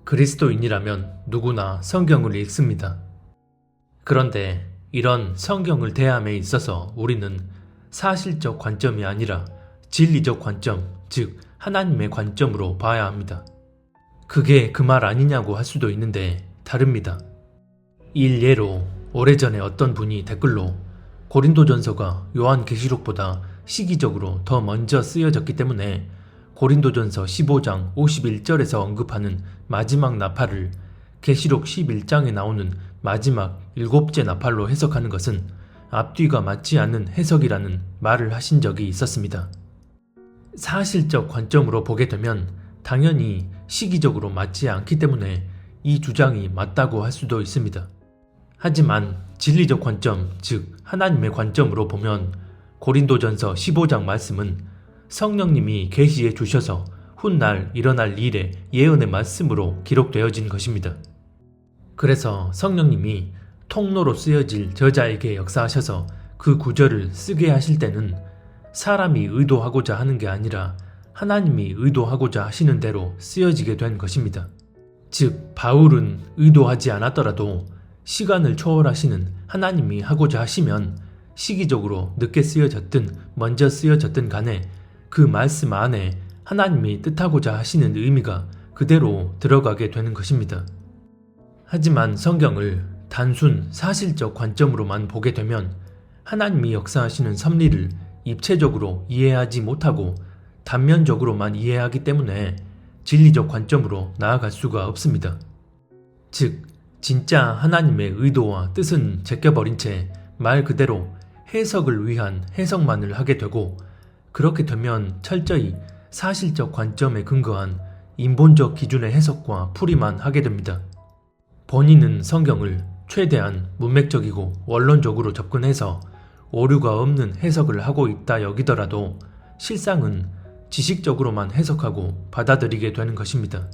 그리스도인이라면 누구나 성경을 읽습니다. 그런데 이런 성경을 대함에 있어서 우리는 사실적 관점이 아니라 진리적 관점, 즉 하나님의 관점으로 봐야 합니다. 그게 그 말 아니냐고 할 수도 있는데 다릅니다. 일예로 오래전에 어떤 분이 댓글로 고린도전서가 요한계시록보다 시기적으로 더 먼저 쓰여졌기 때문에 고린도전서 15장 51절에서 언급하는 마지막 나팔을 계시록 11장에 나오는 마지막 7째 나팔로 해석하는 것은 앞뒤가 맞지 않는 해석이라는 말을 하신 적이 있었습니다. 사실적 관점으로 보게 되면 당연히 시기적으로 맞지 않기 때문에 이 주장이 맞다고 할 수도 있습니다. 하지만 진리적 관점, 즉 하나님의 관점으로 보면 고린도전서 15장 말씀은 성령님이 계시해 주셔서 훗날 일어날 일의 예언의 말씀으로 기록되어진 것입니다. 그래서 성령님이 통로로 쓰여질 저자에게 역사하셔서 그 구절을 쓰게 하실 때는 사람이 의도하고자 하는 게 아니라 하나님이 의도하고자 하시는 대로 쓰여지게 된 것입니다. 즉 바울은 의도하지 않았더라도 시간을 초월하시는 하나님이 하고자 하시면 시기적으로 늦게 쓰여졌든 먼저 쓰여졌든 간에 그 말씀 안에 하나님이 뜻하고자 하시는 의미가 그대로 들어가게 되는 것입니다. 하지만 성경을 단순 사실적 관점으로만 보게 되면 하나님이 역사하시는 섭리를 입체적으로 이해하지 못하고 단면적으로만 이해하기 때문에 진리적 관점으로 나아갈 수가 없습니다. 즉, 진짜 하나님의 의도와 뜻은 제껴버린 채 말 그대로 해석을 위한 해석만을 하게 되고, 그렇게 되면 철저히 사실적 관점에 근거한 인본적 기준의 해석과 풀이만 하게 됩니다. 본인은 성경을 최대한 문맥적이고 원론적으로 접근해서 오류가 없는 해석을 하고 있다 여기더라도 실상은 지식적으로만 해석하고 받아들이게 되는 것입니다.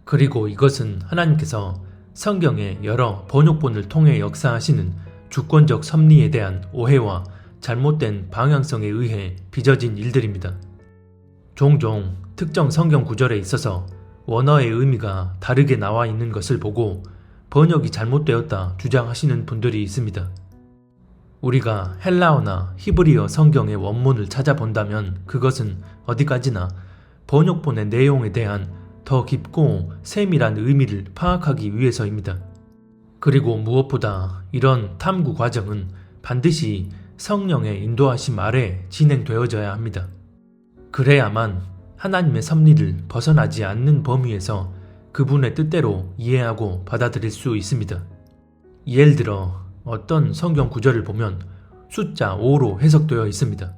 그리고 이것은 하나님께서 성경의 여러 번역본을 통해 역사하시는 주권적 섭리에 대한 오해와 잘못된 방향성에 의해 빚어진 일들입니다. 종종 특정 성경 구절에 있어서 원어의 의미가 다르게 나와 있는 것을 보고 번역이 잘못되었다 주장하시는 분들이 있습니다. 우리가 헬라어나 히브리어 성경의 원문을 찾아본다면 그것은 어디까지나 번역본의 내용에 대한 더 깊고 세밀한 의미를 파악하기 위해서입니다. 그리고 무엇보다 이런 탐구 과정은 반드시 성령의 인도하심 아래 진행되어져야 합니다. 그래야만 하나님의 섭리를 벗어나지 않는 범위에서 그분의 뜻대로 이해하고 받아들일 수 있습니다. 예를 들어 어떤 성경 구절을 보면 숫자 5로 해석되어 있습니다.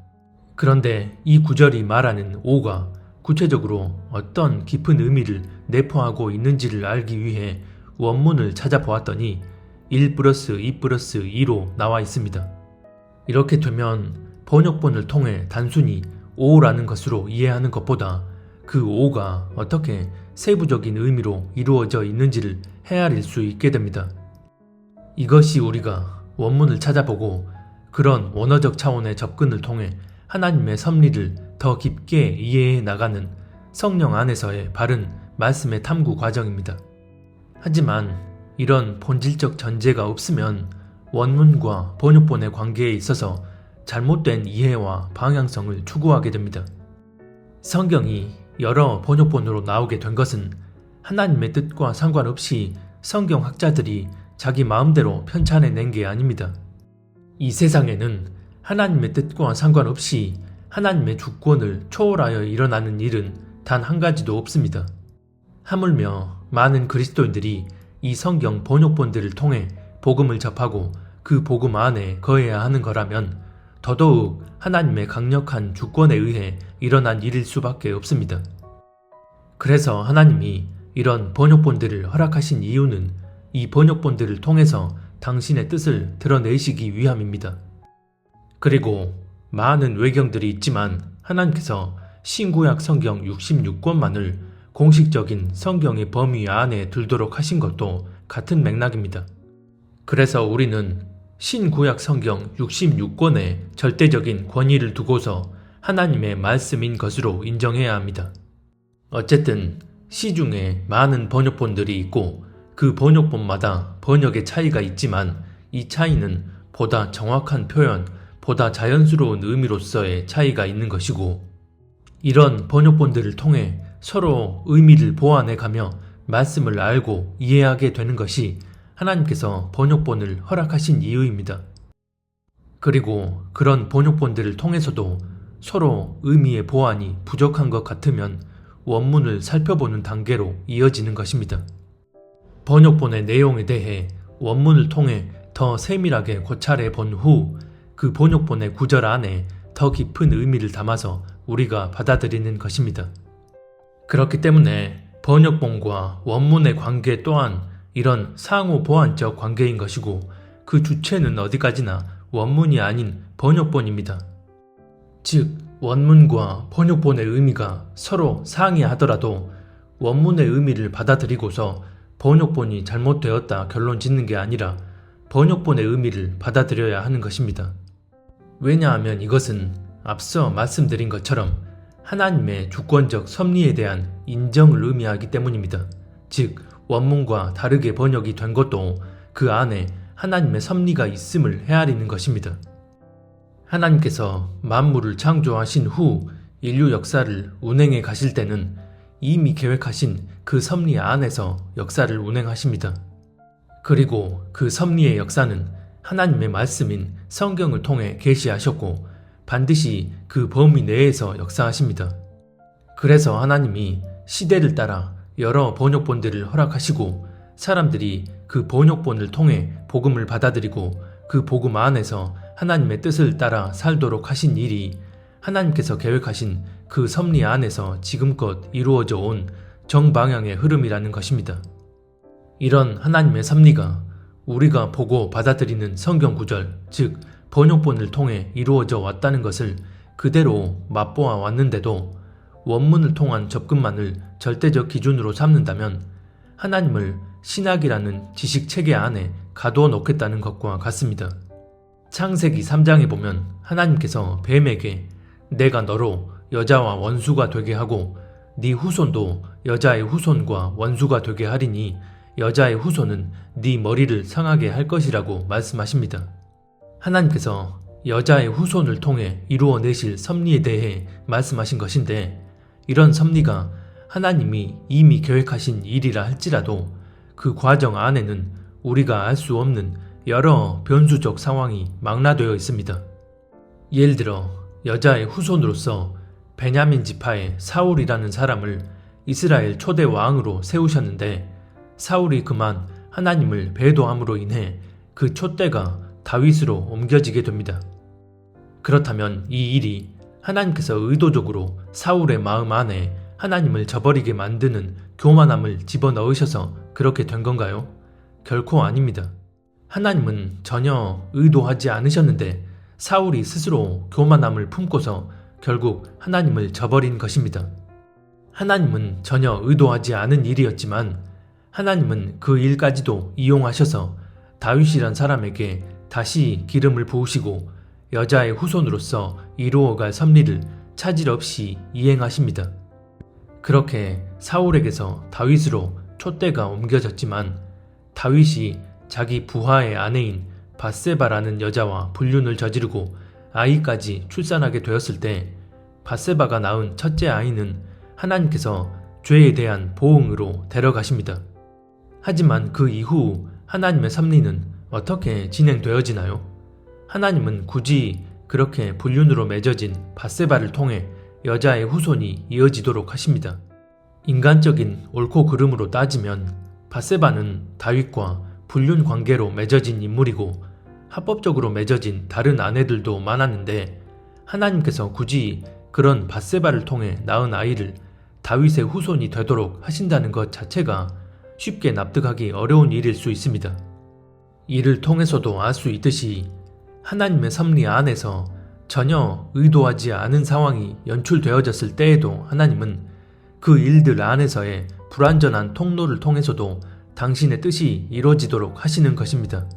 그런데 이 구절이 말하는 5가 구체적으로 어떤 깊은 의미를 내포하고 있는지를 알기 위해 원문을 찾아보았더니 1 플러스 2 플러스 2로 나와 있습니다. 이렇게 되면 번역본을 통해 단순히 5라는 것으로 이해하는 것보다 그 5가 어떻게 세부적인 의미로 이루어져 있는지를 헤아릴 수 있게 됩니다. 이것이 우리가 원문을 찾아보고 그런 원어적 차원의 접근을 통해 하나님의 섭리를 더 깊게 이해해 나가는 성령 안에서의 바른 말씀의 탐구 과정입니다. 하지만 이런 본질적 전제가 없으면 원문과 번역본의 관계에 있어서 잘못된 이해와 방향성을 추구하게 됩니다. 성경이 여러 번역본으로 나오게 된 것은 하나님의 뜻과 상관없이 성경학자들이 자기 마음대로 편찬해낸 게 아닙니다. 이 세상에는 하나님의 뜻과 상관없이 하나님의 주권을 초월하여 일어나는 일은 단 한 가지도 없습니다. 하물며 많은 그리스도인들이 이 성경 번역본들을 통해 복음을 접하고 그 복음 안에 거해야 하는 거라면 더더욱 하나님의 강력한 주권에 의해 일어난 일일 수밖에 없습니다. 그래서 하나님이 이런 번역본들을 허락하신 이유는 이 번역본들을 통해서 당신의 뜻을 드러내시기 위함입니다. 그리고 많은 외경들이 있지만 하나님께서 신구약 성경 66권만을 공식적인 성경의 범위 안에 들도록 하신 것도 같은 맥락입니다. 그래서 우리는 신구약 성경 66권에 절대적인 권위를 두고서 하나님의 말씀인 것으로 인정해야 합니다. 어쨌든 시중에 많은 번역본들이 있고 그 번역본마다 번역의 차이가 있지만 이 차이는 보다 정확한 표현, 보다 자연스러운 의미로서의 차이가 있는 것이고, 이런 번역본들을 통해 서로 의미를 보완해가며 말씀을 알고 이해하게 되는 것이 하나님께서 번역본을 허락하신 이유입니다. 그리고 그런 번역본들을 통해서도 서로 의미의 보완이 부족한 것 같으면 원문을 살펴보는 단계로 이어지는 것입니다. 번역본의 내용에 대해 원문을 통해 더 세밀하게 고찰해 본 후 그 번역본의 구절 안에 더 깊은 의미를 담아서 우리가 받아들이는 것입니다. 그렇기 때문에 번역본과 원문의 관계 또한 이런 상호 보완적 관계인 것이고, 그 주체는 어디까지나 원문이 아닌 번역본입니다. 즉, 원문과 번역본의 의미가 서로 상이하더라도 원문의 의미를 받아들이고서 번역본이 잘못되었다 결론 짓는 게 아니라 번역본의 의미를 받아들여야 하는 것입니다. 왜냐하면 이것은 앞서 말씀드린 것처럼 하나님의 주권적 섭리에 대한 인정을 의미하기 때문입니다. 즉, 원문과 다르게 번역이 된 것도 그 안에 하나님의 섭리가 있음을 헤아리는 것입니다. 하나님께서 만물을 창조하신 후 인류 역사를 운행해 가실 때는 이미 계획하신 그 섭리 안에서 역사를 운행하십니다. 그리고 그 섭리의 역사는 하나님의 말씀인 성경을 통해 계시하셨고 반드시 그 범위 내에서 역사하십니다. 그래서 하나님이 시대를 따라 여러 번역본들을 허락하시고 사람들이 그 번역본을 통해 복음을 받아들이고 그 복음 안에서 하나님의 뜻을 따라 살도록 하신 일이 하나님께서 계획하신 그 섭리 안에서 지금껏 이루어져 온 정방향의 흐름이라는 것입니다. 이런 하나님의 섭리가 우리가 보고 받아들이는 성경 구절, 즉 번역본을 통해 이루어져 왔다는 것을 그대로 맛보아 왔는데도 원문을 통한 접근만을 절대적 기준으로 삼는다면 하나님을 신학이라는 지식체계 안에 가두어 놓겠다는 것과 같습니다. 창세기 3장에 보면 하나님께서 뱀에게 내가 너로 여자와 원수가 되게 하고 네 후손도 여자의 후손과 원수가 되게 하리니 여자의 후손은 네 머리를 상하게 할 것이라고 말씀하십니다. 하나님께서 여자의 후손을 통해 이루어내실 섭리에 대해 말씀하신 것인데, 이런 섭리가 하나님이 이미 계획하신 일이라 할지라도 그 과정 안에는 우리가 알 수 없는 여러 변수적 상황이 망라되어 있습니다. 예를 들어 여자의 후손으로서 베냐민 지파의 사울이라는 사람을 이스라엘 초대 왕으로 세우셨는데, 사울이 그만 하나님을 배도함으로 인해 그 촛대가 다윗으로 옮겨지게 됩니다. 그렇다면 이 일이 하나님께서 의도적으로 사울의 마음 안에 하나님을 저버리게 만드는 교만함을 집어넣으셔서 그렇게 된 건가요? 결코 아닙니다. 하나님은 전혀 의도하지 않으셨는데 사울이 스스로 교만함을 품고서 결국 하나님을 저버린 것입니다. 하나님은 전혀 의도하지 않은 일이었지만 하나님은 그 일까지도 이용하셔서 다윗이란 사람에게 다시 기름을 부으시고 여자의 후손으로서 이루어갈 섭리를 차질 없이 이행하십니다. 그렇게 사울에게서 다윗으로 촛대가 옮겨졌지만 다윗이 자기 부하의 아내인 밧세바라는 여자와 불륜을 저지르고 아이까지 출산하게 되었을 때 밧세바가 낳은 첫째 아이는 하나님께서 죄에 대한 보응으로 데려가십니다. 하지만 그 이후 하나님의 섭리는 어떻게 진행되어지나요? 하나님은 굳이 그렇게 불륜으로 맺어진 밧세바를 통해 여자의 후손이 이어지도록 하십니다. 인간적인 옳고 그름으로 따지면 밧세바는 다윗과 불륜 관계로 맺어진 인물이고 합법적으로 맺어진 다른 아내들도 많았는데 하나님께서 굳이 그런 밧세바를 통해 낳은 아이를 다윗의 후손이 되도록 하신다는 것 자체가 쉽게 납득하기 어려운 일일 수 있습니다. 이를 통해서도 알 수 있듯이 하나님의 섭리 안에서 전혀 의도하지 않은 상황이 연출되어졌을 때에도 하나님은 그 일들 안에서의 불완전한 통로를 통해서도 당신의 뜻이 이루어지도록 하시는 것입니다.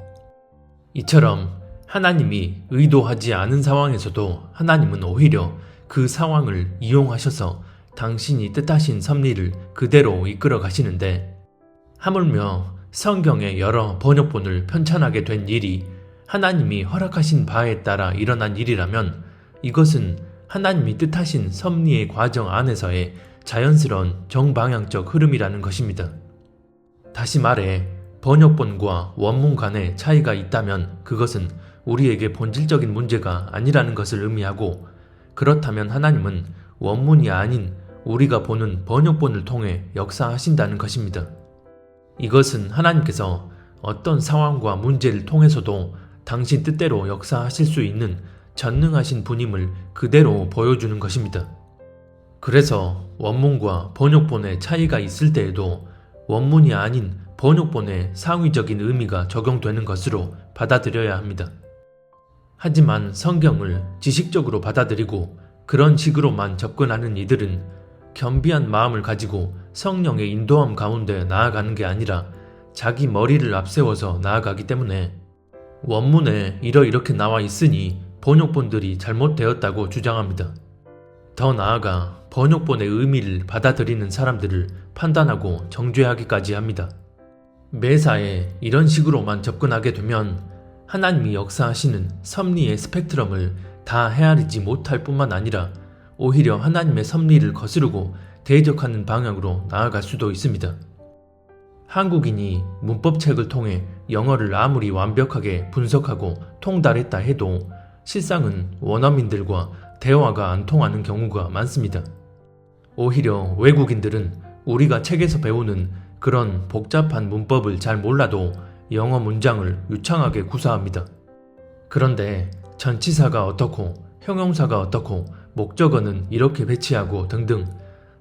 이처럼 하나님이 의도하지 않은 상황에서도 하나님은 오히려 그 상황을 이용하셔서 당신이 뜻하신 섭리를 그대로 이끌어 가시는데, 하물며 성경의 여러 번역본을 편찬하게 된 일이 하나님이 허락하신 바에 따라 일어난 일이라면 이것은 하나님이 뜻하신 섭리의 과정 안에서의 자연스러운 정방향적 흐름이라는 것입니다. 다시 말해 번역본과 원문 간의 차이가 있다면 그것은 우리에게 본질적인 문제가 아니라는 것을 의미하고, 그렇다면 하나님은 원문이 아닌 우리가 보는 번역본을 통해 역사하신다는 것입니다. 이것은 하나님께서 어떤 상황과 문제를 통해서도 당신 뜻대로 역사하실 수 있는 전능하신 분임을 그대로 보여주는 것입니다. 그래서 원문과 번역본의 차이가 있을 때에도 원문이 아닌 번역본의 상위적인 의미가 적용되는 것으로 받아들여야 합니다. 하지만 성경을 지식적으로 받아들이고 그런 식으로만 접근하는 이들은 겸비한 마음을 가지고 성령의 인도함 가운데 나아가는 게 아니라 자기 머리를 앞세워서 나아가기 때문에 원문에 이렇게 나와 있으니 번역본들이 잘못되었다고 주장합니다. 더 나아가 번역본의 의미를 받아들이는 사람들을 판단하고 정죄하기까지 합니다. 매사에 이런 식으로만 접근하게 되면 하나님이 역사하시는 섭리의 스펙트럼을 다 헤아리지 못할 뿐만 아니라 오히려 하나님의 섭리를 거스르고 대적하는 방향으로 나아갈 수도 있습니다. 한국인이 문법책을 통해 영어를 아무리 완벽하게 분석하고 통달했다 해도 실상은 원어민들과 대화가 안 통하는 경우가 많습니다. 오히려 외국인들은 우리가 책에서 배우는 그런 복잡한 문법을 잘 몰라도 영어 문장을 유창하게 구사합니다. 그런데 전치사가 어떻고 형용사가 어떻고 목적어는 이렇게 배치하고 등등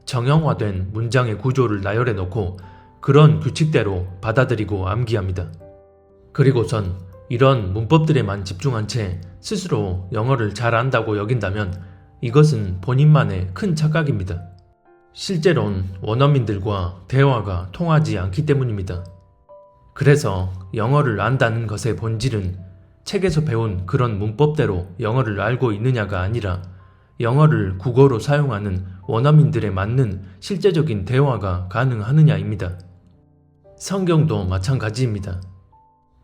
정형화된 문장의 구조를 나열해 놓고 그런 규칙대로 받아들이고 암기합니다. 그리고선 이런 문법들에만 집중한 채 스스로 영어를 잘 안다고 여긴다면 이것은 본인만의 큰 착각입니다. 실제론 원어민들과 대화가 통하지 않기 때문입니다. 그래서 영어를 안다는 것의 본질은 책에서 배운 그런 문법대로 영어를 알고 있느냐가 아니라 영어를 국어로 사용하는 원어민들에 맞는 실제적인 대화가 가능하느냐입니다. 성경도 마찬가지입니다.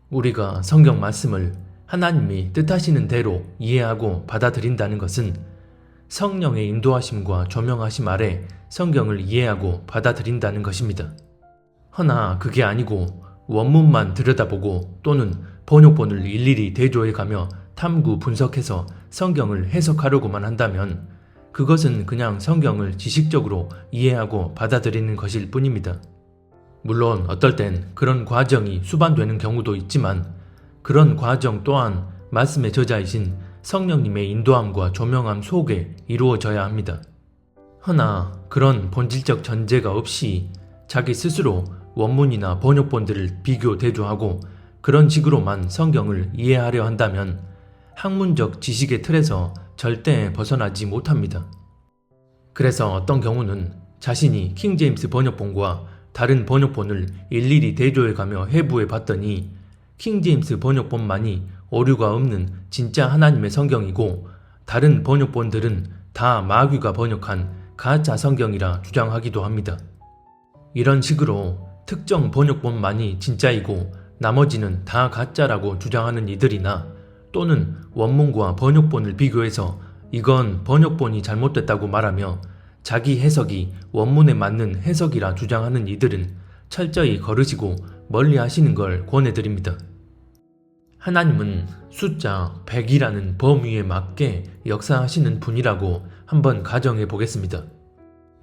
우리가 성경 말씀을 하나님이 뜻하시는 대로 이해하고 받아들인다는 것은 성령의 인도하심과 조명하심 아래 성경을 이해하고 받아들인다는 것입니다. 허나 그게 아니고 원문만 들여다보고 또는 번역본을 일일이 대조해가며 탐구 분석해서 성경을 해석하려고만 한다면 그것은 그냥 성경을 지식적으로 이해하고 받아들이는 것일 뿐입니다. 물론 어떨 땐 그런 과정이 수반되는 경우도 있지만 그런 과정 또한 말씀의 저자이신 성령님의 인도함과 조명함 속에 이루어져야 합니다. 허나 그런 본질적 전제가 없이 자기 스스로 원문이나 번역본들을 비교 대조하고 그런 식으로만 성경을 이해하려 한다면 학문적 지식의 틀에서 절대 벗어나지 못합니다. 그래서 어떤 경우는 자신이 킹제임스 번역본과 다른 번역본을 일일이 대조해가며 해부해 봤더니 킹제임스 번역본만이 오류가 없는 진짜 하나님의 성경이고 다른 번역본들은 다 마귀가 번역한 가짜 성경이라 주장하기도 합니다. 이런 식으로 특정 번역본만이 진짜이고 나머지는 다 가짜라고 주장하는 이들이나 또는 원문과 번역본을 비교해서 이건 번역본이 잘못됐다고 말하며 자기 해석이 원문에 맞는 해석이라 주장하는 이들은 철저히 거르시고 멀리 하시는 걸 권해드립니다. 하나님은 숫자 100이라는 범위에 맞게 역사하시는 분이라고 한번 가정해 보겠습니다.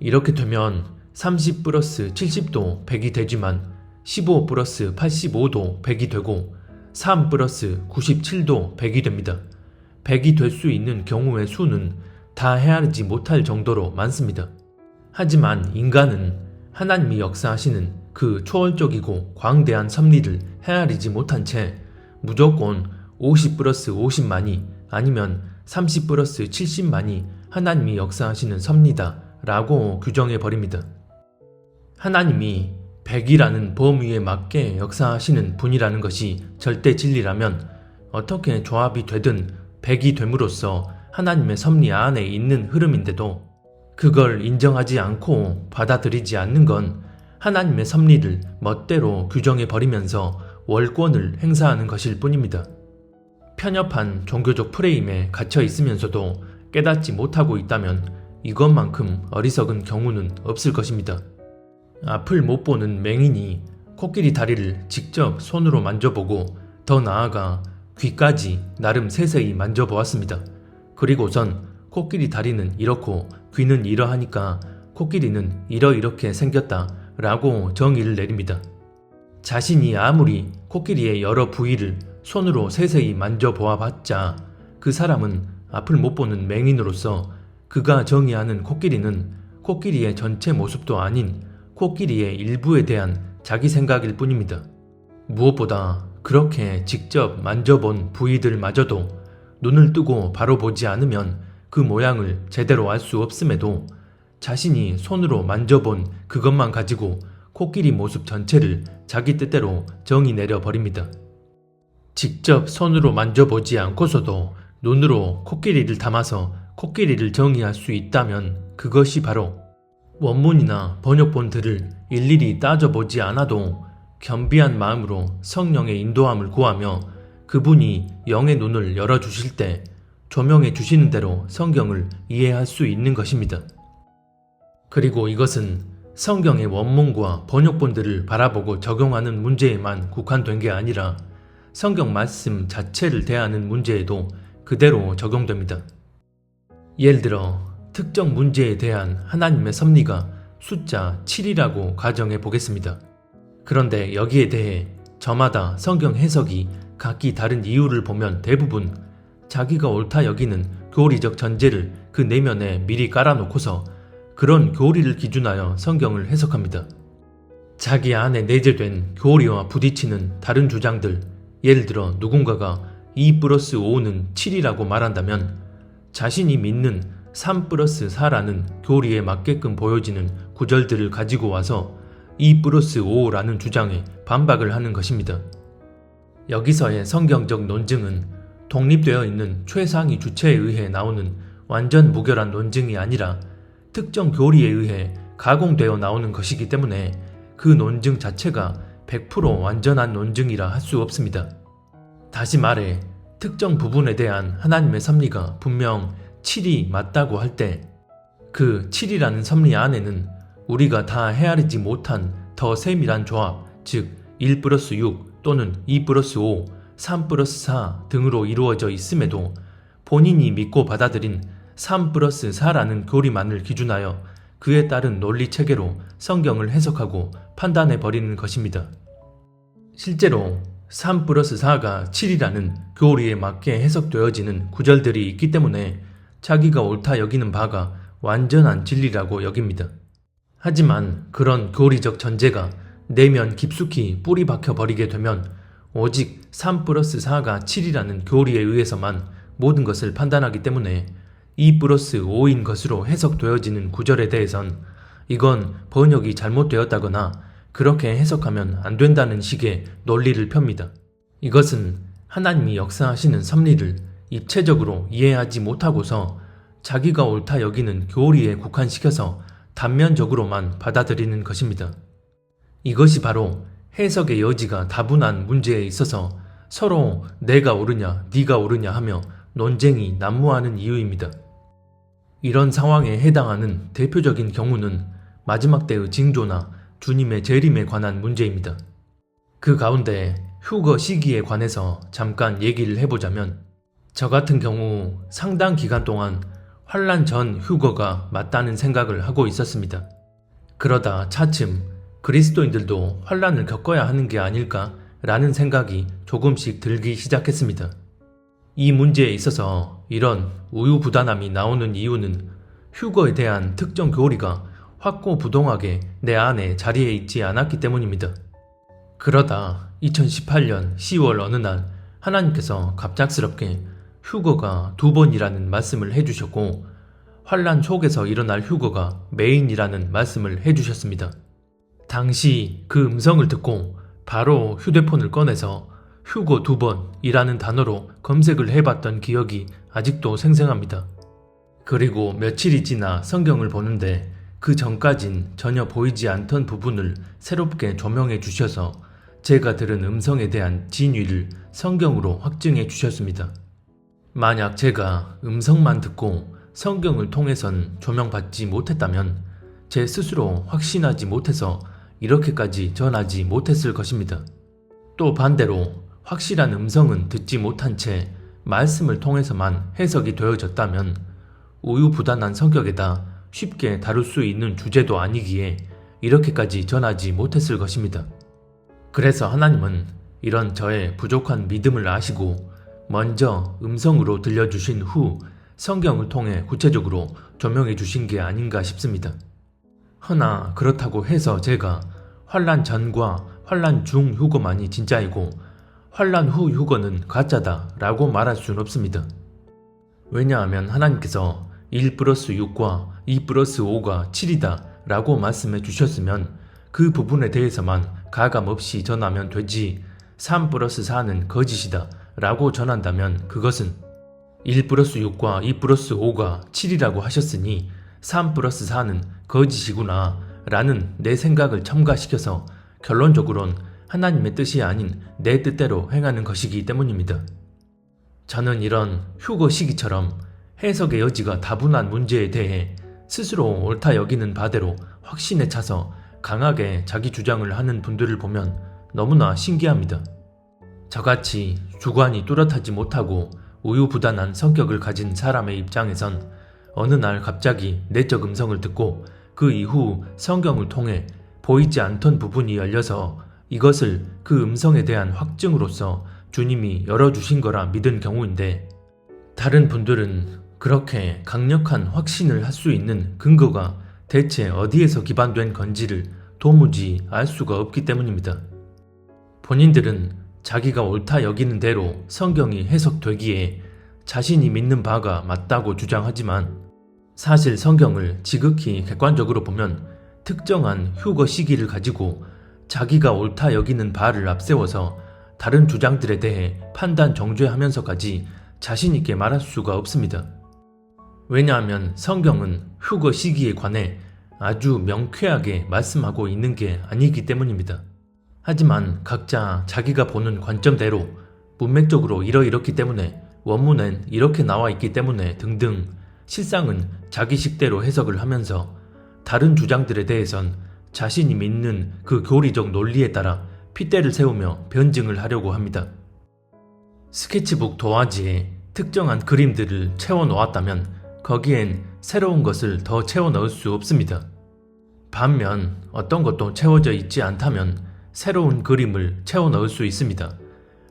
이렇게 되면 30 플러스 70도 100이 되지만 15 플러스 85도 100이 되고 3 플러스 97도 100이 됩니다. 100이 될 수 있는 경우의 수는 다 헤아리지 못할 정도로 많습니다. 하지만 인간은 하나님이 역사하시는 그 초월적이고 광대한 섭리를 헤아리지 못한 채 무조건 50 플러스 50만이 아니면 30 플러스 70만이 하나님이 역사하시는 섭리다 라고 규정해버립니다. 하나님이 100이라는 범위에 맞게 역사하시는 분이라는 것이 절대 진리라면 어떻게 조합이 되든 100이 됨으로써 하나님의 섭리 안에 있는 흐름인데도 그걸 인정하지 않고 받아들이지 않는 건 하나님의 섭리를 멋대로 규정해 버리면서 월권을 행사하는 것일 뿐입니다. 편협한 종교적 프레임에 갇혀 있으면서도 깨닫지 못하고 있다면 이것만큼 어리석은 경우는 없을 것입니다. 앞을 못 보는 맹인이 코끼리 다리를 직접 손으로 만져보고 더 나아가 귀까지 나름 세세히 만져보았습니다. 그리고선 코끼리 다리는 이렇고 귀는 이러하니까 코끼리는 이러이렇게 생겼다 라고 정의를 내립니다. 자신이 아무리 코끼리의 여러 부위를 손으로 세세히 만져보아봤자 그 사람은 앞을 못 보는 맹인으로서 그가 정의하는 코끼리는 코끼리의 전체 모습도 아닌 코끼리의 일부에 대한 자기 생각일 뿐입니다. 무엇보다 그렇게 직접 만져본 부위들마저도 눈을 뜨고 바로 보지 않으면 그 모양을 제대로 알 수 없음에도 자신이 손으로 만져본 그것만 가지고 코끼리 모습 전체를 자기 뜻대로 정의 내려버립니다. 직접 손으로 만져보지 않고서도 눈으로 코끼리를 담아서 코끼리를 정의할 수 있다면 그것이 바로 원문이나 번역본들을 일일이 따져보지 않아도 겸비한 마음으로 성령의 인도함을 구하며 그분이 영의 눈을 열어주실 때 조명해 주시는 대로 성경을 이해할 수 있는 것입니다. 그리고 이것은 성경의 원문과 번역본들을 바라보고 적용하는 문제에만 국한된 게 아니라 성경 말씀 자체를 대하는 문제에도 그대로 적용됩니다. 예를 들어 특정 문제에 대한 하나님의 섭리가 숫자 7이라고 가정해 보겠습니다. 그런데 여기에 대해 저마다 성경 해석이 각기 다른 이유를 보면 대부분 자기가 옳다 여기는 교리적 전제를 그 내면에 미리 깔아놓고서 그런 교리를 기준하여 성경을 해석합니다. 자기 안에 내재된 교리와 부딪히는 다른 주장들, 예를 들어 누군가가 2+5는 7이라고 말한다면 자신이 믿는 3+4라는 교리에 맞게끔 보여지는 구절들을 가지고 와서 2+5라는 주장에 반박을 하는 것입니다. 여기서의 성경적 논증은 독립되어 있는 최상위 주체에 의해 나오는 완전 무결한 논증이 아니라 특정 교리에 의해 가공되어 나오는 것이기 때문에 그 논증 자체가 100% 완전한 논증이라 할 수 없습니다. 다시 말해 특정 부분에 대한 하나님의 섭리가 분명 7이 맞다고 할 때 그 7이라는 섭리 안에는 우리가 다 헤아리지 못한 더 세밀한 조합, 즉 1+6 또는 2+5, 3+4 등으로 이루어져 있음에도 본인이 믿고 받아들인 3+4라는 교리만을 기준하여 그에 따른 논리체계로 성경을 해석하고 판단해 버리는 것입니다. 실제로 3+4가 7이라는 교리에 맞게 해석되어지는 구절들이 있기 때문에 자기가 옳다 여기는 바가 완전한 진리라고 여깁니다. 하지만 그런 교리적 전제가 내면 깊숙이 뿌리 박혀 버리게 되면 오직 3+4가 7이라는 교리에 의해서만 모든 것을 판단하기 때문에 2+5인 것으로 해석되어지는 구절에 대해선 이건 번역이 잘못되었다거나 그렇게 해석하면 안 된다는 식의 논리를 펴니다. 이것은 하나님이 역사하시는 섭리를 입체적으로 이해하지 못하고서 자기가 옳다 여기는 교리에 국한시켜서 단면적으로만 받아들이는 것입니다. 이것이 바로 해석의 여지가 다분한 문제에 있어서 서로 내가 옳으냐 네가 옳으냐 하며 논쟁이 난무하는 이유입니다. 이런 상황에 해당하는 대표적인 경우는 마지막 때의 징조나 주님의 재림에 관한 문제입니다. 그 가운데 휴거 시기에 관해서 잠깐 얘기를 해보자면 저 같은 경우 상당 기간 동안 환란 전 휴거가 맞다는 생각을 하고 있었습니다. 그러다 차츰 그리스도인들도 환란을 겪어야 하는 게 아닐까 라는 생각이 조금씩 들기 시작했습니다. 이 문제에 있어서 이런 우유부단함이 나오는 이유는 휴거에 대한 특정 교리가 확고부동하게 내 안에 자리해 있지 않았기 때문입니다. 그러다 2018년 10월 어느 날 하나님께서 갑작스럽게 휴거가 2번이라는 말씀을 해주셨고 환란 속에서 일어날 휴거가 메인이라는 말씀을 해주셨습니다. 당시 그 음성을 듣고 바로 휴대폰을 꺼내서 휴거 2번이라는 단어로 검색을 해봤던 기억이 아직도 생생합니다. 그리고 며칠이 지나 성경을 보는데 그 전까진 전혀 보이지 않던 부분을 새롭게 조명해 주셔서 제가 들은 음성에 대한 진위를 성경으로 확증해 주셨습니다. 만약 제가 음성만 듣고 성경을 통해선 조명받지 못했다면 제 스스로 확신하지 못해서 이렇게까지 전하지 못했을 것입니다. 또 반대로 확실한 음성은 듣지 못한 채 말씀을 통해서만 해석이 되어졌다면 우유부단한 성격에다 쉽게 다룰 수 있는 주제도 아니기에 이렇게까지 전하지 못했을 것입니다. 그래서 하나님은 이런 저의 부족한 믿음을 아시고 먼저 음성으로 들려주신 후 성경을 통해 구체적으로 조명해 주신 게 아닌가 싶습니다. 허나 그렇다고 해서 제가 환난 전과 환난 중 휴거만이 진짜이고 환난 후 휴거는 가짜다 라고 말할 수는 없습니다. 왜냐하면 하나님께서 1+6과 2+5가 7이다 라고 말씀해 주셨으면 그 부분에 대해서만 가감없이 전하면 되지 3+4는 거짓이다 라고 전한다면 그것은 1+6과 2+5가 7이라고 하셨으니 3+4는 거짓이구나 라는 내 생각을 첨가시켜서 결론적으론 하나님의 뜻이 아닌 내 뜻대로 행하는 것이기 때문입니다. 저는 이런 휴거 시기처럼 해석의 여지가 다분한 문제에 대해 스스로 옳다 여기는 바대로 확신에 차서 강하게 자기 주장을 하는 분들을 보면 너무나 신기합니다. 저같이 주관이 뚜렷하지 못하고 우유부단한 성격을 가진 사람의 입장에선 어느 날 갑자기 내적 음성을 듣고 그 이후 성경을 통해 보이지 않던 부분이 열려서 이것을 그 음성에 대한 확증으로서 주님이 열어주신 거라 믿은 경우인데 다른 분들은 그렇게 강력한 확신을 할 수 있는 근거가 대체 어디에서 기반된 건지를 도무지 알 수가 없기 때문입니다. 본인들은 자기가 옳다 여기는 대로 성경이 해석되기에 자신이 믿는 바가 맞다고 주장하지만 사실 성경을 지극히 객관적으로 보면 특정한 휴거 시기를 가지고 자기가 옳다 여기는 바를 앞세워서 다른 주장들에 대해 판단 정죄하면서까지 자신있게 말할 수가 없습니다. 왜냐하면 성경은 휴거 시기에 관해 아주 명쾌하게 말씀하고 있는 게 아니기 때문입니다. 하지만 각자 자기가 보는 관점대로 문맥적으로 이렇기 때문에 원문엔 이렇게 나와 있기 때문에 등등 실상은 자기식대로 해석을 하면서 다른 주장들에 대해선 자신이 믿는 그 교리적 논리에 따라 핏대를 세우며 변증을 하려고 합니다. 스케치북 도화지에 특정한 그림들을 채워놓았다면 거기엔 새로운 것을 더 채워넣을 수 없습니다. 반면 어떤 것도 채워져 있지 않다면 새로운 그림을 채워넣을 수 있습니다.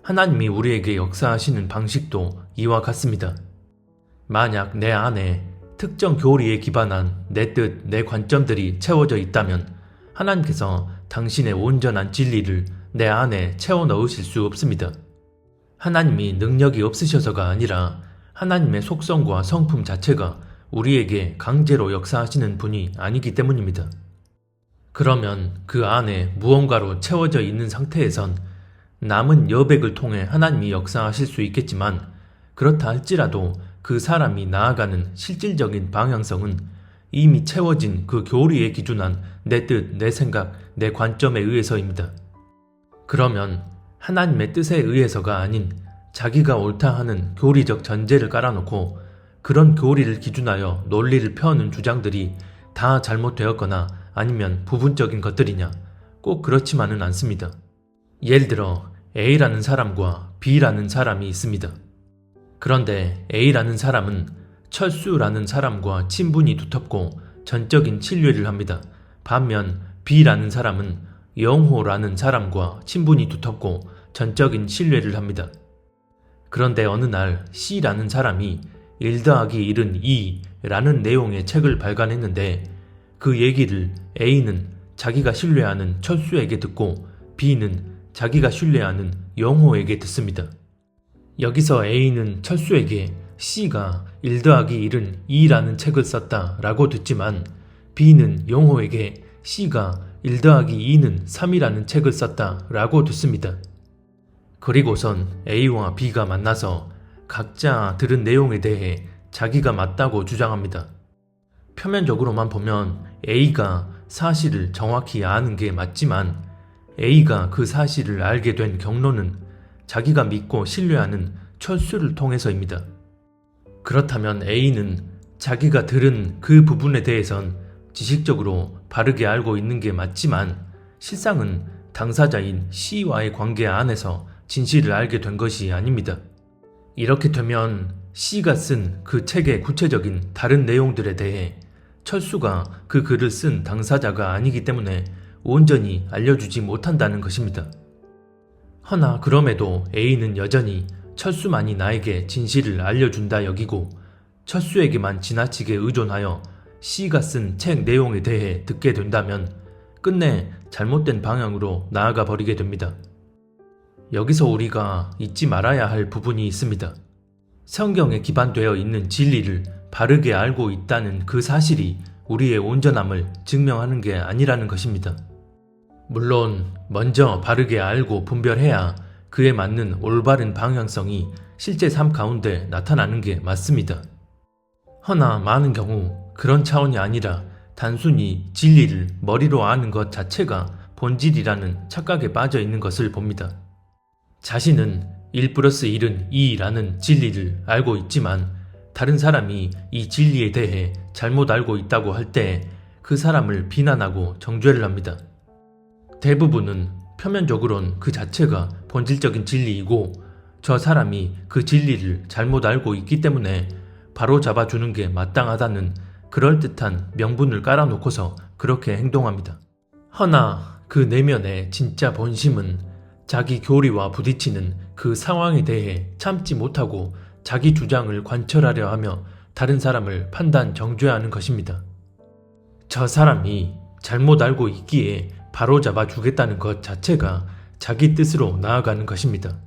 하나님이 우리에게 역사하시는 방식도 이와 같습니다. 만약 내 안에 특정 교리에 기반한 내 뜻, 내 관점들이 채워져 있다면 하나님께서 당신의 온전한 진리를 내 안에 채워 넣으실 수 없습니다. 하나님이 능력이 없으셔서가 아니라 하나님의 속성과 성품 자체가 우리에게 강제로 역사하시는 분이 아니기 때문입니다. 그러면 그 안에 무언가로 채워져 있는 상태에선 남은 여백을 통해 하나님이 역사하실 수 있겠지만 그렇다 할지라도 그 사람이 나아가는 실질적인 방향성은 이미 채워진 그 교리에 기준한 내 뜻, 내 생각, 내 관점에 의해서입니다. 그러면 하나님의 뜻에 의해서가 아닌 자기가 옳다 하는 교리적 전제를 깔아놓고 그런 교리를 기준하여 논리를 펴는 주장들이 다 잘못되었거나 아니면 부분적인 것들이냐? 꼭 그렇지만은 않습니다. 예를 들어 A라는 사람과 B라는 사람이 있습니다. 그런데 A라는 사람은 철수라는 사람과 친분이 두텁고 전적인 친뢰를 합니다. 반면 B라는 사람은 영호라는 사람과 친분이 두텁고 전적인 신뢰를 합니다. 그런데 어느 날 C라는 사람이 1+1은 2라는 내용의 책을 발간했는데 그 얘기를 A는 자기가 신뢰하는 철수에게 듣고 B는 자기가 신뢰하는 영호에게 듣습니다. 여기서 A는 철수에게 C가 1+1은 2라는 책을 썼다 라고 듣지만 B는 영호에게 C가 1+2는 3이라는 책을 썼다 라고 듣습니다. 그리고선 A와 B가 만나서 각자 들은 내용에 대해 자기가 맞다고 주장합니다. 표면적으로만 보면 A가 사실을 정확히 아는 게 맞지만 A가 그 사실을 알게 된 경로는 자기가 믿고 신뢰하는 철수를 통해서입니다. 그렇다면 A는 자기가 들은 그 부분에 대해선 지식적으로 바르게 알고 있는 게 맞지만 실상은 당사자인 C와의 관계 안에서 진실을 알게 된 것이 아닙니다. 이렇게 되면 C가 쓴 그 책의 구체적인 다른 내용들에 대해 철수가 그 글을 쓴 당사자가 아니기 때문에 온전히 알려주지 못한다는 것입니다. 허나 그럼에도 A는 여전히 철수만이 나에게 진실을 알려준다 여기고 철수에게만 지나치게 의존하여 C가 쓴 책 내용에 대해 듣게 된다면 끝내 잘못된 방향으로 나아가 버리게 됩니다. 여기서 우리가 잊지 말아야 할 부분이 있습니다. 성경에 기반되어 있는 진리를 바르게 알고 있다는 그 사실이 우리의 온전함을 증명하는 게 아니라는 것입니다. 물론 먼저 바르게 알고 분별해야 그에 맞는 올바른 방향성이 실제 삶 가운데 나타나는 게 맞습니다. 허나 많은 경우 그런 차원이 아니라 단순히 진리를 머리로 아는 것 자체가 본질이라는 착각에 빠져 있는 것을 봅니다. 자신은 1+1은 2라는 진리를 알고 있지만 다른 사람이 이 진리에 대해 잘못 알고 있다고 할 때 그 사람을 비난하고 정죄를 합니다. 대부분은 표면적으론 그 자체가 본질적인 진리이고 저 사람이 그 진리를 잘못 알고 있기 때문에 바로 잡아주는 게 마땅하다는 그럴듯한 명분을 깔아놓고서 그렇게 행동합니다. 허나 그 내면의 진짜 본심은 자기 교리와 부딪히는 그 상황에 대해 참지 못하고 자기 주장을 관철하려 하며 다른 사람을 판단 정죄하는 것입니다. 저 사람이 잘못 알고 있기에 바로잡아 주겠다는 것 자체가 자기 뜻으로 나아가는 것입니다.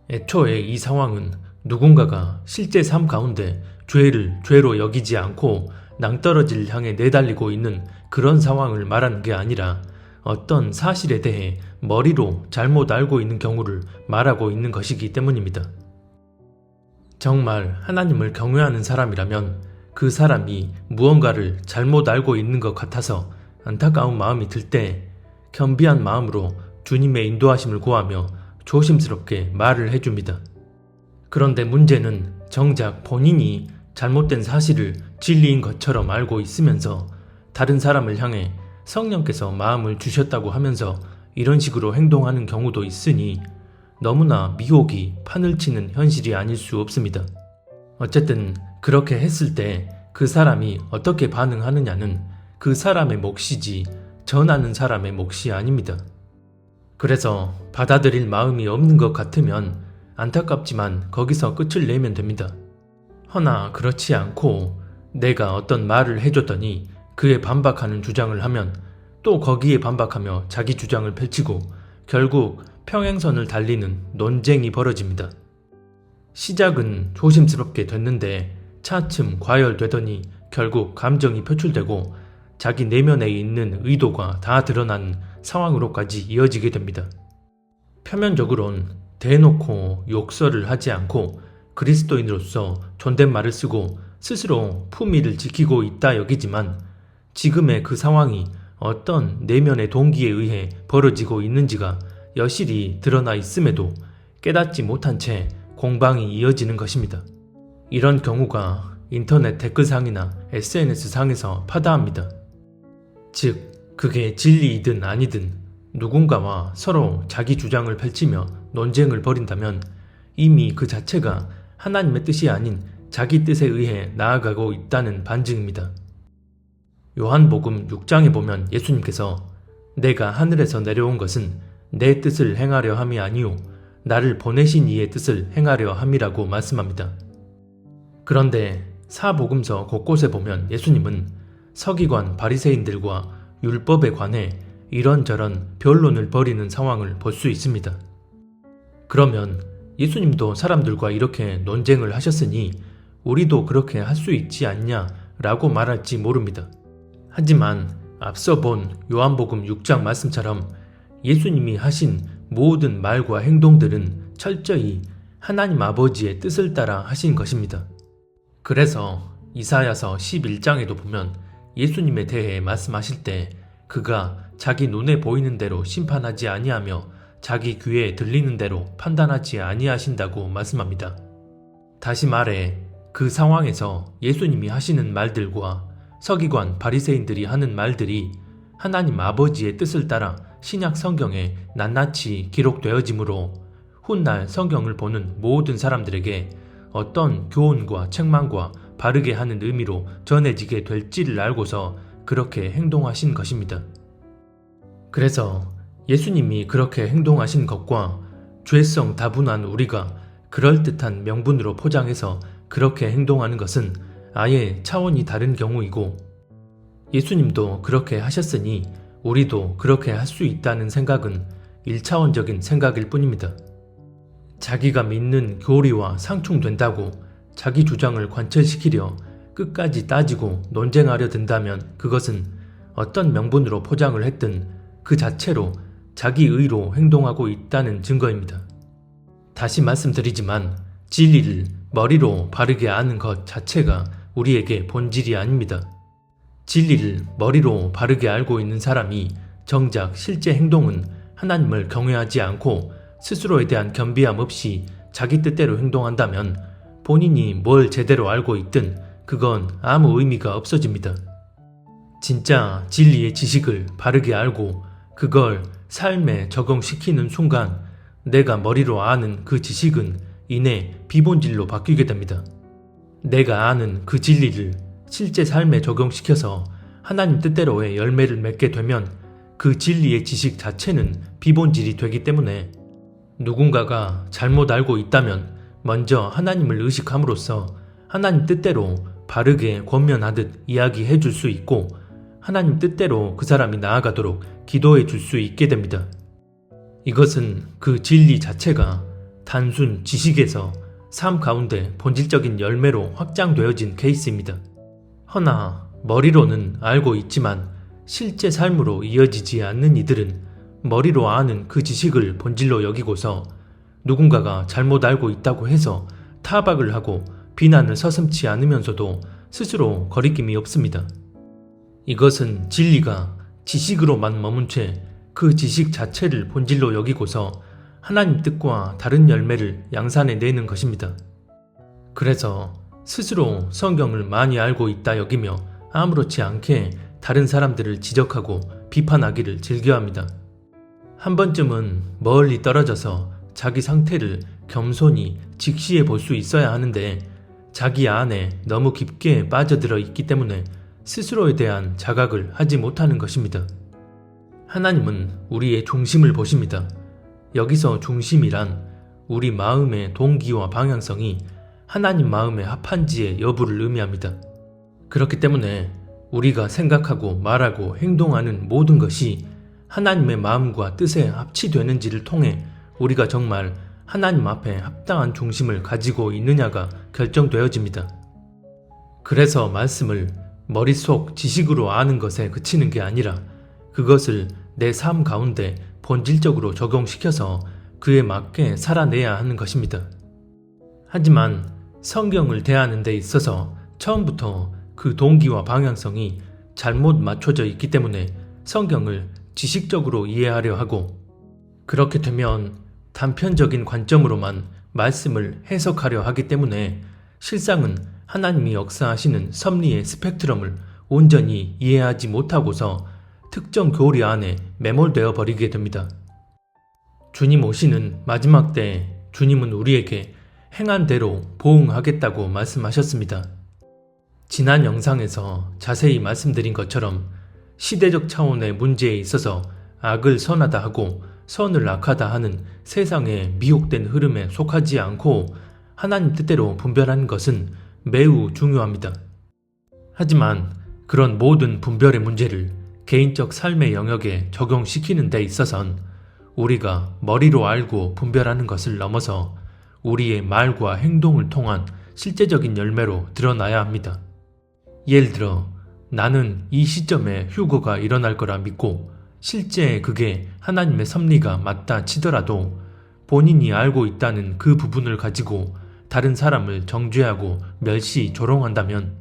애초에 이 상황은 누군가가 실제 삶 가운데 죄를 죄로 여기지 않고 낭떠러지를 향해 내달리고 있는 그런 상황을 말하는 게 아니라 어떤 사실에 대해 머리로 잘못 알고 있는 경우를 말하고 있는 것이기 때문입니다. 정말 하나님을 경외하는 사람이라면 그 사람이 무언가를 잘못 알고 있는 것 같아서 안타까운 마음이 들 때 겸비한 마음으로 주님의 인도하심을 구하며 조심스럽게 말을 해줍니다. 그런데 문제는 정작 본인이 잘못된 사실을 진리인 것처럼 알고 있으면서 다른 사람을 향해 성령께서 마음을 주셨다고 하면서 이런 식으로 행동하는 경우도 있으니 너무나 미혹이 판을 치는 현실이 아닐 수 없습니다. 어쨌든 그렇게 했을 때 그 사람이 어떻게 반응하느냐는 그 사람의 몫이지 전하는 사람의 몫이 아닙니다. 그래서 받아들일 마음이 없는 것 같으면 안타깝지만 거기서 끝을 내면 됩니다. 허나 그렇지 않고 내가 어떤 말을 해줬더니 그에 반박하는 주장을 하면 또 거기에 반박하며 자기 주장을 펼치고 결국 평행선을 달리는 논쟁이 벌어집니다. 시작은 조심스럽게 됐는데 차츰 과열되더니 결국 감정이 표출되고 자기 내면에 있는 의도가 다 드러나는 상황으로까지 이어지게 됩니다. 표면적으론 대놓고 욕설을 하지 않고 그리스도인으로서 존댓말을 쓰고 스스로 품위를 지키고 있다 여기지만 지금의 그 상황이 어떤 내면의 동기에 의해 벌어지고 있는지가 여실히 드러나 있음에도 깨닫지 못한 채 공방이 이어지는 것입니다. 이런 경우가 인터넷 댓글상이나 SNS상에서 파다합니다. 즉, 그게 진리이든 아니든 누군가와 서로 자기 주장을 펼치며 논쟁을 벌인다면 이미 그 자체가 하나님의 뜻이 아닌 자기 뜻에 의해 나아가고 있다는 반증입니다. 요한복음 6장에 보면 예수님께서 내가 하늘에서 내려온 것은 내 뜻을 행하려 함이 아니요 나를 보내신 이의 뜻을 행하려 함이라고 말씀합니다. 그런데 사복음서 곳곳에 보면 예수님은 서기관 바리새인들과 율법에 관해 이런저런 변론을 벌이는 상황을 볼 수 있습니다. 그러면 예수님도 사람들과 이렇게 논쟁을 하셨으니 우리도 그렇게 할 수 있지 않냐 라고 말할지 모릅니다. 하지만 앞서 본 요한복음 6장 말씀처럼 예수님이 하신 모든 말과 행동들은 철저히 하나님 아버지의 뜻을 따라 하신 것입니다. 그래서 이사야서 11장에도 보면 예수님에 대해 말씀하실 때 그가 자기 눈에 보이는 대로 심판하지 아니하며 자기 귀에 들리는 대로 판단하지 아니하신다고 말씀합니다. 다시 말해 그 상황에서 예수님이 하시는 말들과 서기관 바리새인들이 하는 말들이 하나님 아버지의 뜻을 따라 신약 성경에 낱낱이 기록되어지므로 훗날 성경을 보는 모든 사람들에게 어떤 교훈과 책망과 바르게 하는 의미로 전해지게 될지를 알고서 그렇게 행동하신 것입니다. 그래서 예수님이 그렇게 행동하신 것과 죄성 다분한 우리가 그럴듯한 명분으로 포장해서 그렇게 행동하는 것은 아예 차원이 다른 경우이고, 예수님도 그렇게 하셨으니 우리도 그렇게 할 수 있다는 생각은 1차원적인 생각일 뿐입니다. 자기가 믿는 교리와 상충된다고 자기 주장을 관철시키려 끝까지 따지고 논쟁하려 든다면 그것은 어떤 명분으로 포장을 했든 그 자체로 자기 의로 행동하고 있다는 증거입니다. 다시 말씀드리지만 진리를 머리로 바르게 아는 것 자체가 우리에게 본질이 아닙니다. 진리를 머리로 바르게 알고 있는 사람이 정작 실제 행동은 하나님을 경외하지 않고 스스로에 대한 겸비함 없이 자기 뜻대로 행동한다면 본인이 뭘 제대로 알고 있든 그건 아무 의미가 없어집니다. 진짜 진리의 지식을 바르게 알고 그걸 삶에 적용시키는 순간 내가 머리로 아는 그 지식은 이내 비본질로 바뀌게 됩니다. 내가 아는 그 진리를 실제 삶에 적용시켜서 하나님 뜻대로의 열매를 맺게 되면 그 진리의 지식 자체는 비본질이 되기 때문에 누군가가 잘못 알고 있다면 먼저 하나님을 의식함으로써 하나님 뜻대로 바르게 권면하듯 이야기해 줄 수 있고 하나님 뜻대로 그 사람이 나아가도록 기도해 줄 수 있게 됩니다. 이것은 그 진리 자체가 단순 지식에서 삶 가운데 본질적인 열매로 확장되어진 케이스입니다. 허나 머리로는 알고 있지만 실제 삶으로 이어지지 않는 이들은 머리로 아는 그 지식을 본질로 여기고서 누군가가 잘못 알고 있다고 해서 타박을 하고 비난을 서슴지 않으면서도 스스로 거리낌이 없습니다. 이것은 진리가 지식으로만 머문 채 그 지식 자체를 본질로 여기고서 하나님 뜻과 다른 열매를 양산해내는 것입니다. 그래서 스스로 성경을 많이 알고 있다 여기며 아무렇지 않게 다른 사람들을 지적하고 비판하기를 즐겨합니다. 한 번쯤은 멀리 떨어져서 자기 상태를 겸손히 직시해 볼 수 있어야 하는데 자기 안에 너무 깊게 빠져들어 있기 때문에 스스로에 대한 자각을 하지 못하는 것입니다. 하나님은 우리의 중심을 보십니다. 여기서 중심이란 우리 마음의 동기와 방향성이 하나님 마음에 합한지의 여부를 의미합니다. 그렇기 때문에 우리가 생각하고 말하고 행동하는 모든 것이 하나님의 마음과 뜻에 합치되는지를 통해 우리가 정말 하나님 앞에 합당한 중심을 가지고 있느냐가 결정되어집니다. 그래서 말씀을 머릿속 지식으로 아는 것에 그치는 게 아니라 그것을 내 삶 가운데 본질적으로 적용시켜서 그에 맞게 살아내야 하는 것입니다. 하지만 성경을 대하는 데 있어서 처음부터 그 동기와 방향성이 잘못 맞춰져 있기 때문에 성경을 지식적으로 이해하려 하고, 그렇게 되면 단편적인 관점으로만 말씀을 해석하려 하기 때문에 실상은 하나님이 역사하시는 섭리의 스펙트럼을 온전히 이해하지 못하고서 특정 교리 안에 매몰되어 버리게 됩니다. 주님 오시는 마지막 때에 주님은 우리에게 행한 대로 보응하겠다고 말씀하셨습니다. 지난 영상에서 자세히 말씀드린 것처럼 시대적 차원의 문제에 있어서 악을 선하다 하고 선을 악하다 하는 세상의 미혹된 흐름에 속하지 않고 하나님 뜻대로 분별하는 것은 매우 중요합니다. 하지만 그런 모든 분별의 문제를 개인적 삶의 영역에 적용시키는 데 있어선 우리가 머리로 알고 분별하는 것을 넘어서 우리의 말과 행동을 통한 실제적인 열매로 드러나야 합니다. 예를 들어 나는 이 시점에 휴거가 일어날 거라 믿고 실제 그게 하나님의 섭리가 맞다 치더라도 본인이 알고 있다는 그 부분을 가지고 다른 사람을 정죄하고 멸시, 조롱한다면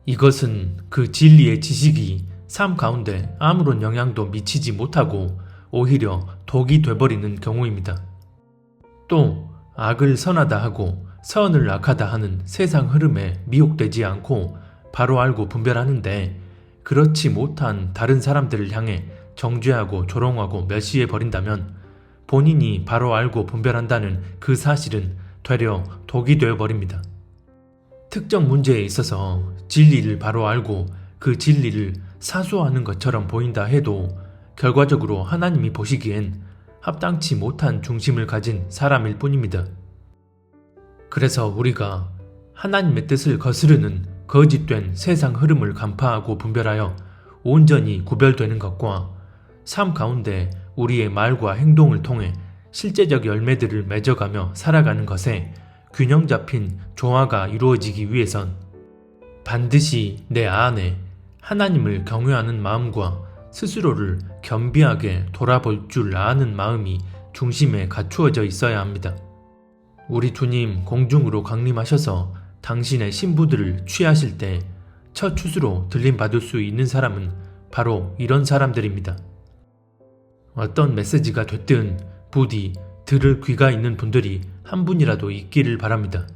이것은 그 진리의 지식이 삶 가운데 아무런 영향도 미치지 못하고 오히려 독이 돼버리는 경우입니다. 또 악을 선하다 하고 선을 악하다 하는 세상 흐름에 미혹되지 않고 바로 알고 분별하는데 그렇지 못한 다른 사람들을 향해 정죄하고 조롱하고 멸시해버린다면 본인이 바로 알고 분별한다는 그 사실은 되려 독이 되어버립니다. 특정 문제에 있어서 진리를 바로 알고 그 진리를 사수하는 것처럼 보인다 해도 결과적으로 하나님이 보시기엔 합당치 못한 중심을 가진 사람일 뿐입니다. 그래서 우리가 하나님의 뜻을 거스르는 거짓된 세상 흐름을 간파하고 분별하여 온전히 구별되는 것과 삶 가운데 우리의 말과 행동을 통해 실제적 열매들을 맺어가며 살아가는 것에 균형 잡힌 조화가 이루어지기 위해선 반드시 내 안에 하나님을 경외하는 마음과 스스로를 겸비하게 돌아볼 줄 아는 마음이 중심에 갖추어져 있어야 합니다. 우리 주님 공중으로 강림하셔서 당신의 신부들을 취하실 때 첫 추수로 들림받을 수 있는 사람은 바로 이런 사람들입니다. 어떤 메시지가 됐든 부디 들을 귀가 있는 분들이 한 분이라도 있기를 바랍니다.